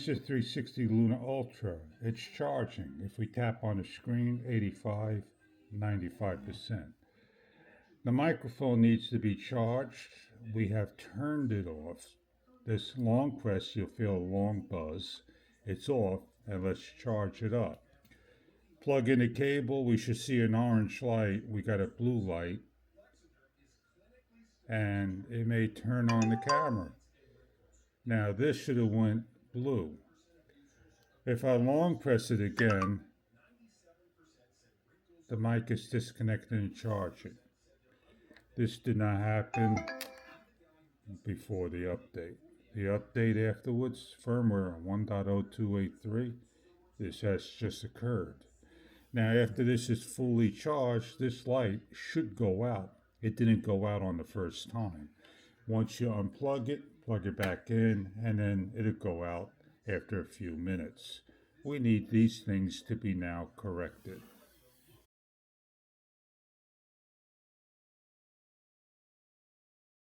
Insta360 Luna Ultra. It's charging. If we tap on the screen, 85, 95%. The microphone needs to be charged. We have turned it off. This long press, you'll feel a long buzz. It's off, and let's charge it up. Plug in the cable, we should see an orange light. We got a blue light, and it may turn on the camera. Now this should have went blue. If I long press it again, the mic is disconnected and charging. This did not happen before the update. The update afterwards, firmware 1.0283, this has just occurred. Now after this is fully charged, this light should go out. It didn't go out on the first time. Once you unplug it, plug it back in, and then it'll go out after a few minutes. We need these things to be now corrected.